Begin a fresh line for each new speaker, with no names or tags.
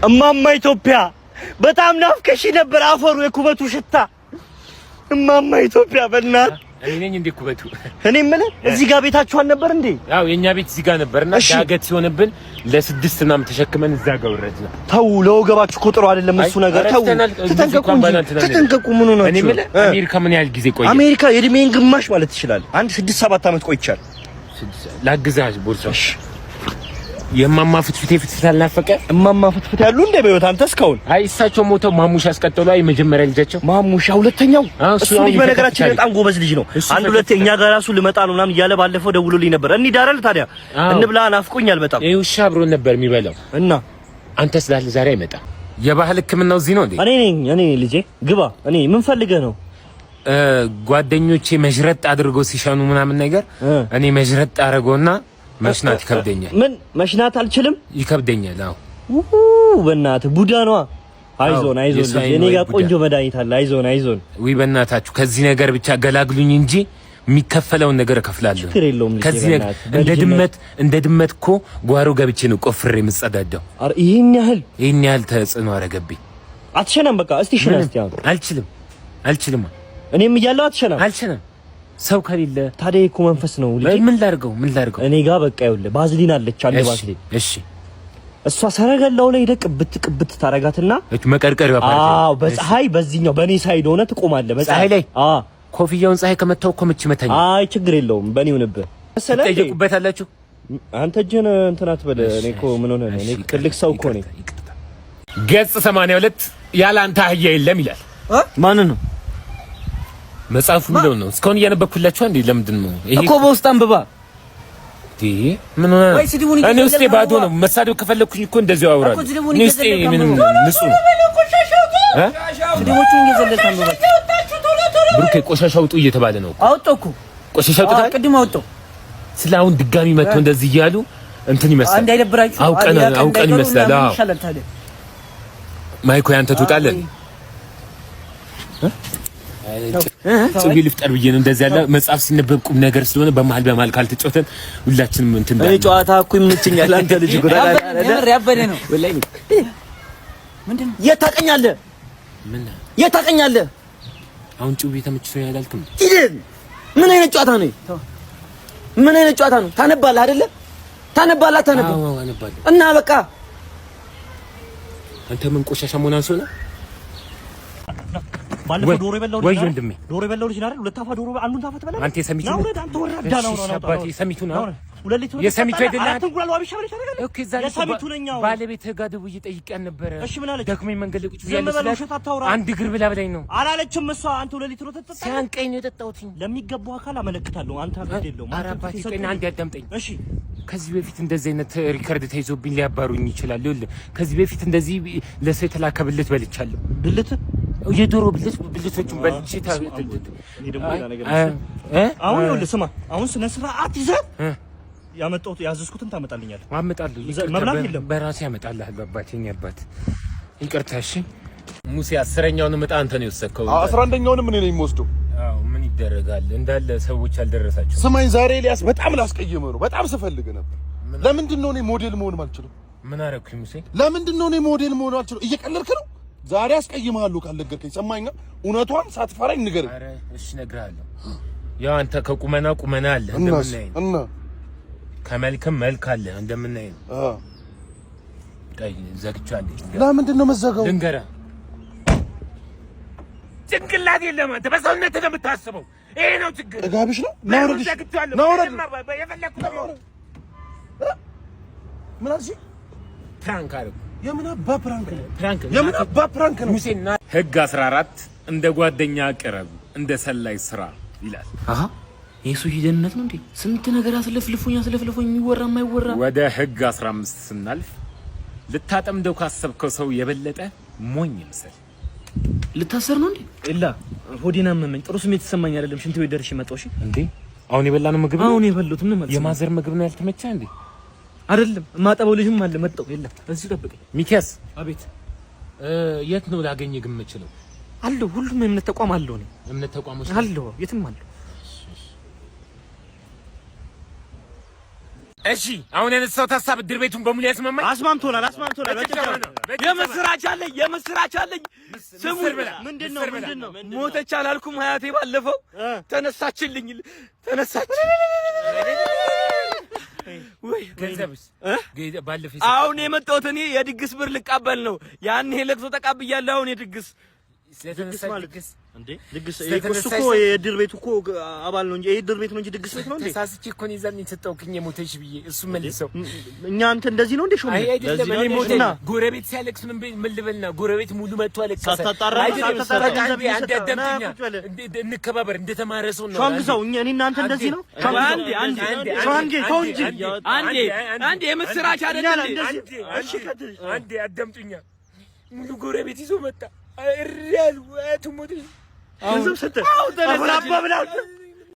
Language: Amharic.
እማማ ኢትዮጵያ በጣም ናፍቀሽ ነበር አፈሩ የኩበቱ ሽታ እማማ ኢትዮጵያ በእናትህ
እኔ ነኝ እንዴ ኩበቱ
እኔ የምልህ እዚህ ጋር ቤታችሁ አልነበር እንዴ
ያው የኛ ቤት እዚህ ጋር ነበርና ዳገት ሲሆንብን ለ6 ምናምን ተሸክመን እዛ ጋር ወረድና
ተው ለወገባችሁ ቁጥሩ አይደለም እሱ ነገር ተው ተጠንቀቁ ምን ነው
እኔ የምልህ አሜሪካ ምን ያህል ጊዜ ቆየ
አሜሪካ የእድሜን ግማሽ ማለት ይችላል አንድ 6-7 አመት ቆይቻለሁ
ላግዛሽ ቦርሳሽ የማማ ፍትፍት አልናፈቀ
እማማ ፍትፍት ያሉ እንደ በህይወት አንተ እስካሁን
አይ እሳቸው ሞተው ማሙሽ አስቀጠሉ አይ መጀመሪያ ልጃቸው
ማሙሽ ሁለተኛው እሱ ልጅ በነገራችን በጣም ጎበዝ ልጅ ነው አንድ ሁለተኛ ጋር ራሱ ልመጣ ነው ምናምን እያለ ባለፈው ደውሎልኝ ነበር እኒ ዳረል ታዲያ እንብላ ናፍቆኛል በጣም
ይሄ ውሻ አብሮ ነበር የሚበላው
እና
አንተ ስላለ ዛሬ አይመጣ የባህል ህክምናው እዚህ ነው እንዴ
እኔ ልጄ ግባ እኔ ምን ፈልገህ ነው
ጓደኞቼ መሽረጥ አድርገው ሲሻኑ ምናምን ነገር እኔ መሽረጥ አረጋውና መሽናት ይከብደኛል
ምን መሽናት አልችልም
ይከብደኛል አው
በእናትህ ቡዳ ነው አይዞን እኔ ጋር ቆንጆ መድኃኒት አለ አይዞን
ወይ በእናታችሁ ከዚህ ነገር ብቻ ገላግሉኝ እንጂ የሚከፈለውን ነገር እከፍላለሁ ከዚህ እንደ ድመት እኮ ጓሮ ገብቼ ነው ቆፍሬ የምጸዳዳው
አረ ይሄን ያህል
ተጽዕኖ አረገብኝ
አትሸናም በቃ እስቲ ሽና እስቲ
አልችልም
እኔም እያለሁ
አልችልም ሰው ከሌለ
ታዲያ እኮ መንፈስ ነው ልጅ
ምን ላድርገው እኔ
ጋር በቃ ይኸውልህ ባዝሊን አለች አንድ ባዝሊን
እሺ
እሷ ሰረገላው ላይ ቅብት ታረጋትና
መቀርቀር ያባርክ
በፀሐይ በዚህኛው በኔ ሳይድ ሆነ ትቆማለህ
በፀሐይ ላይ ኮፍያውን ፀሐይ ከመታው እኮ ምች መታኝ
አይ ችግር የለውም በኔ ሆነብህ መሰለህ
ትጠይቁበታላችሁ
አንተ እጄን እንትን አትበል እኔ እኮ ምን ሆነ እኔ ትልቅ ሰው እኮ ነኝ
ገጽ 82 ያለ አንተ አህያ የለም ይላል
ማን ነው
መጽሐፉ ምንድነው ነው እስካሁን እያነበብኩላችሁ አንዴ ለምንድን ነው
ይሄ እኮ በውስጥ አንብባ
ምን ሆነ እኔ ውስጤ ባዶ ነው መሳደብ ከፈለኩኝ እኮ እንደዚህ አወራለሁ እኔ ውስጤ ምንም ንጹህ ነው
ስድቦቹን እየዘለልክ አንብባ
ብሩኬ ቆሻሻ አውጡ እየተባለ ነው
አውጣው እኮ
ቆሻሻ አውጣ
ቅድም አውጣው
ስላውን ድጋሚ መጥቶ እንደዚህ እያሉ እንትን ይመስላል
እንዳይደብራችሁ
አውቀን ይመስላል አዎ ማይኮ ያንተ ትውጣለህ ጽጌ ልፍጠር ብዬ ነው እንደዚህ ያለ መጽሐፍ ሲነበብ ቁም ነገር ስለሆነ በመሃል ካልተጫወተን ሁላችንም እንትን
እኔ ጨዋታ እኮ ይመችኛል አንተ ልጅ ጎዳና ያበደ ነው ወላሂ ምንድነው የታቀኛለህ
አሁን ጩቤ ተመችቶኛል አላልክም
ምን አይነት ጨዋታ ነው ታነባለህ አይደለ ታነባለህ እና በቃ
አንተ ምን ቆሻሻ መሆን አንሶ ነው
ባለፈው ዶሮ የበላው
ወይ ወንድሜ
ዶሮ የበላው ልጅ አይደል ሁለት አፋ ዶሮ አንዱን ታፋ ትበላለህ
አንተ የሰሚቱ ነው
አንተ ወራዳ ነው
አባቴ የሰሚቱ ነው የሰሚቱ አይደለም አትንኩራሉ አብሻ ብለሽ ታደርጋለህ ኦኬ ዛሬ የሰሚቱ ነኛው ባለቤትህ ጋር ደውዬ ጠይቄያት ነበር
እሺ ምን አለች
ደክሞኝ መንገድ ላይ ቁጭ ብያለሁ አንድ እግር ብላ ብላኝ ነው
አላለችም እሷ አንተ ሁለት ነው ተጠጣ
ሲያንቀኝ ነው የጠጣሁት
ለሚገባው አካል አመለክታለሁ አንተ አይደለም
ኧረ አባቴ ቆይ አንድ ያዳምጠኝ እሺ ከዚህ በፊት እንደዚህ አይነት ሪከርድ ተይዞብኝ ሊያባሩኝ ይችላል ይኸውልህ ከዚህ በፊት እንደዚህ ለሰው የተላከ ብልት በልቻለሁ ብልት የዶሮ ብልቶቹን በልቼ
አሁን ይኸውልህ ስማ አሁን ስነ ስርዓት ይዘህ ያመጣሁት ያዘዝኩትን ታመጣልኛለህ
አመጣለሁ
መብላት የለም
በራሴ ያመጣልሃል አባቴኝ አባት ይቅርታ እሺ ሙሴ 10ኛውን መጣ አንተ ነው የወሰድከው
11ኛውን ምን ነው የምወስደው
አዎ ምን ይደረጋል እንዳለ ሰዎች አልደረሳቸው
ስማኝ ዛሬ ኤልያስ በጣም ላስቀየመው ነው በጣም ስፈልግ ነበር ለምንድን ነው እኔ ሞዴል መሆን ማልችለው
ምን አረኩኝ ሙሴ
ለምንድን ነው እኔ ሞዴል መሆን አልችለው እየቀለድክ ነው ዛሬ አስቀይምሃለሁ ካልነገርከኝ ሰማኛ እውነቷን ሳትፈራኝ ንገረኝ
አረ እሺ እነግርሃለሁ ያው አንተ ከቁመና አለ እንደምናይ
እና
ከመልክም መልክ አለ እንደምናይ ነው ታይ ዘግቻለሁ
ለምንድን ነው መዘጋው
ድንገራ ጭንቅላት የለም አንተ በሰውነት ነው የምታስበው ይሄ ነው ችግር
ጋብሽ ነው ናውረድ የፈለኩት ምን አልሽ
ፕራንክ አረኩ
የምን አባ ፕራንክ ነው
ሙሴና ህግ 14 እንደ ጓደኛ ቀረብ እንደ ሰላይ ስራ ይላል
አሃ የሱ ሂደነት ነው እንዴ ስንት ነገር አስለፍልፎኝ የሚወራ የማይወራ
ወደ ህግ 15 ስናልፍ ልታጠምደው ካሰብከው ሰው የበለጠ ሞኝ ይመስል
ልታሰር ነው እንዴ ኢላ ሆዲና መመኝ ጥሩ ስሜት ተሰማኝ አይደለም ሽንት ቤት ደርሼ መጣሁ እሺ
እንዴ አሁን የበላነው ምግብ
አሁን የበሉት ምን ማለት
የማዘር ምግብ ነው ያልተመቻ እንዴ
አይደለም ማጠበው ልጅም አለ መጣሁ የለም እዚህ ጠብቀኝ
ሚኪያስ
አቤት
የት ነው ላገኘ ግምችለው
አለው ሁሉም የእምነት ተቋም አለው ነው
እምነት ተቋሞች
አለው የትም አለው
እሺ አሁን ያነሳሁት ሀሳብ ድር ቤቱን በሙሉ ያስማማል።
አስማምቶናል።
የምስራች አለኝ። ስሙ
ምንድነው?
ሞተች አላልኩም ሀያቴ ባለፈው ተነሳችልኝ።
ወይ ገንዘብስ ባለፈው
አሁን የመጣሁት እኔ የድግስ ብር ልቀበል ነው። ያኔ ለቅሶ ተቀብያለሁ። አሁን የድግስ
እንዴ ድግስ እኮ የድር ቤቱ እኮ አባል ነው እንጂ የድር ቤት ነው እንጂ ድግስ ቤት ነው እንዴ?
ተሳስቼ እኮ ነው ይዛልኝ ተጣውክኝ ሞተሽ ብዬ እሱ መልሰው
እኛ አንተ እንደዚህ ነው እንዴ? ሾም
ለዚህ ነው ሞተና ጎረቤት ሲያለቅስ ምን ልበልና ጎረቤት ሙሉ መጥቶ አለቅሰ
ሳታጣራ
እንከባበር እንደተማረ ሰው ነው።
ሾም ሰው እኔ እናንተ እንደዚህ ነው።
አንዴ የምስራች አይደለም
አንዴ አዳምጡኛ። ሙሉ ጎረቤት ይዞ መጣ። እሪያል ወቱ ሞት
ገንዘብ ሰጠ።